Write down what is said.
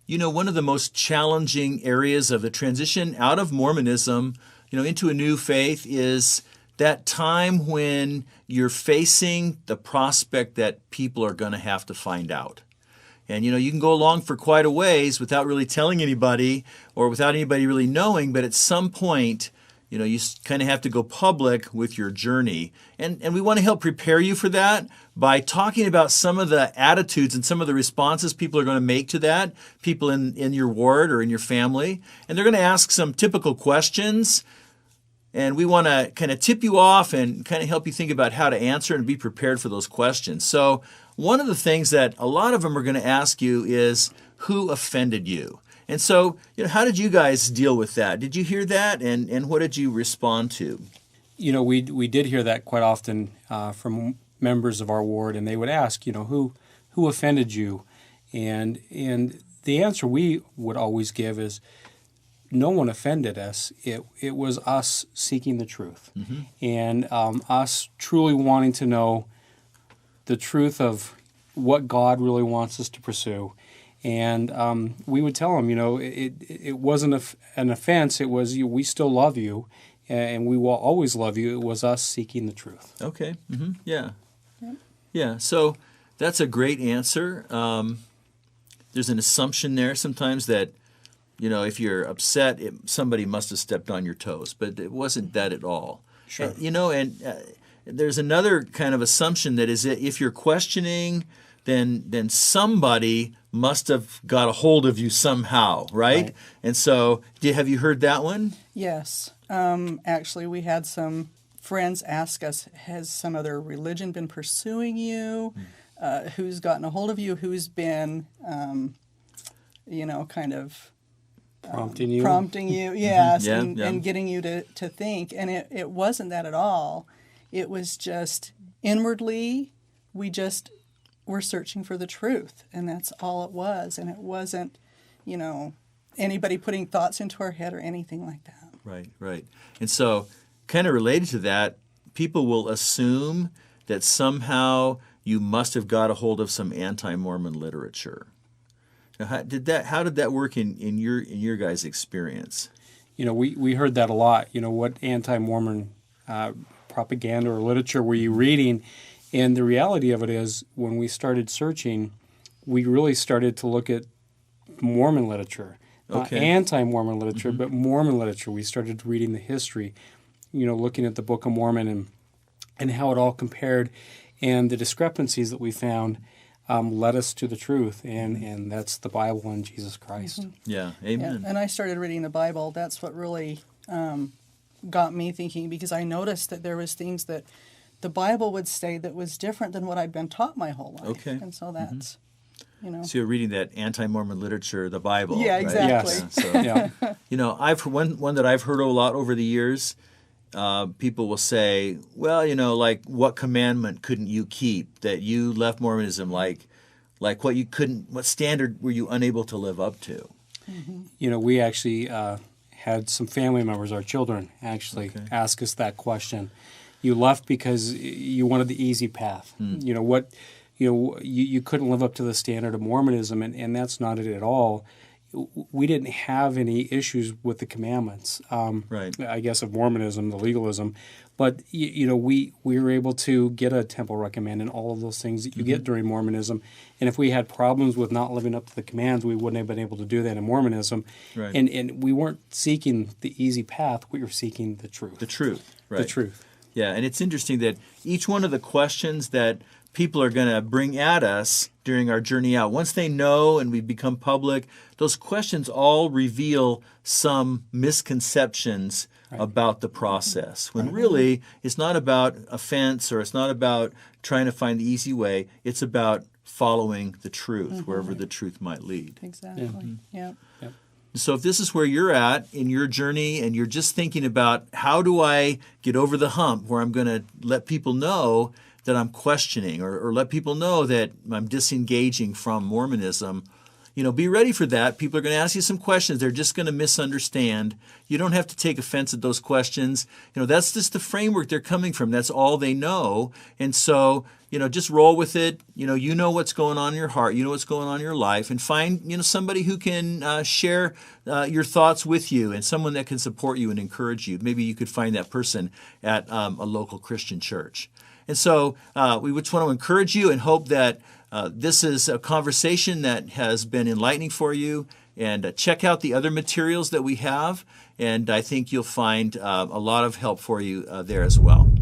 You know, one of the most challenging areas of the transition out of Mormonism, into a new faith is that time when you're facing the prospect that people are going to have to find out. And, you can go along for quite a ways without really telling anybody or without anybody really knowing, but at some point, you kind of have to go public with your journey. And we want to help prepare you for that by talking about some of the attitudes and some of the responses people are going to make to that, people in your ward or in your family. And they're going to ask some typical questions. And we want to kind of tip you off and kind of help you think about how to answer and be prepared for those questions. So one of the things that a lot of them are going to ask you is, who offended you? And so, how did you guys deal with that? Did you hear that, and what did you respond to? We did hear that quite often from members of our ward, and they would ask, who offended you? And the answer we would always give is, no one offended us. It was us seeking the truth, and us truly wanting to know the truth of what God really wants us to pursue. And we would tell them, it wasn't an offense. It was, we still love you, and we will always love you. It was us seeking the truth. Okay. Yeah. Yeah. So that's a great answer. There's an assumption there sometimes that, if you're upset, somebody must have stepped on your toes, but it wasn't that at all. Sure. There's another kind of assumption that is that if you're questioning, then somebody must have got a hold of you somehow, right? And so, have you heard that one? Yes. Actually, we had some friends ask us, has some other religion been pursuing you? Who's gotten a hold of you? Who's been, kind of prompting you? Prompting you, yes, Yeah, and getting you to think. And it wasn't that at all. It was just inwardly, we're searching for the truth, and that's all it was. And it wasn't, anybody putting thoughts into our head or anything like that. Right. And so, kind of related to that, people will assume that somehow you must have got a hold of some anti-Mormon literature. Now, how did that work in your guys' experience? We heard that a lot. What anti-Mormon propaganda or literature were you reading? And the reality of it is, when we started searching, we really started to look at Mormon literature. Not anti-Mormon literature, but Mormon literature. We started reading the history, looking at the Book of Mormon and how it all compared. And the discrepancies that we found led us to the truth, and that's the Bible and Jesus Christ. Yeah, amen. Yeah. And I started reading the Bible. That's what really got me thinking, because I noticed that there was things that the Bible would say that was different than what I'd been taught my whole life. Okay. And so that's, So you're reading that anti-Mormon literature, the Bible. Yeah, right? exactly. Yeah, so, Yeah. I've one that I've heard a lot over the years. People will say, well, like, what commandment couldn't you keep that you left Mormonism? Like what standard were you unable to live up to? We actually had some family members, our children, actually ask us that question. You left because you wanted the easy path. You couldn't live up to the standard of Mormonism, and that's not it at all. We didn't have any issues with the commandments, I guess, of Mormonism, the legalism. But, we were able to get a temple recommend and all of those things that you get during Mormonism. And if we had problems with not living up to the commands, we wouldn't have been able to do that in Mormonism. Right. And we weren't seeking the easy path. We were seeking the truth. The truth, right. The truth. Yeah, and it's interesting that each one of the questions that people are going to bring at us during our journey out, once they know and we become public, those questions all reveal some misconceptions about the process, when really it's not about offense or it's not about trying to find the easy way. It's about following the truth, wherever the truth might lead. Exactly. Yeah. So if this is where you're at in your journey and you're just thinking about, how do I get over the hump where I'm going to let people know that I'm questioning or let people know that I'm disengaging from Mormonism, be ready for that. People are going to ask you some questions. They're just going to misunderstand. You don't have to take offense at those questions. That's just the framework they're coming from. That's all they know. And so, just roll with it. You know what's going on in your heart. You know what's going on in your life. And find, somebody who can share your thoughts with you and someone that can support you and encourage you. Maybe you could find that person at a local Christian church. And so we just want to encourage you and hope that this is a conversation that has been enlightening for you. And check out the other materials that we have. And I think you'll find a lot of help for you there as well.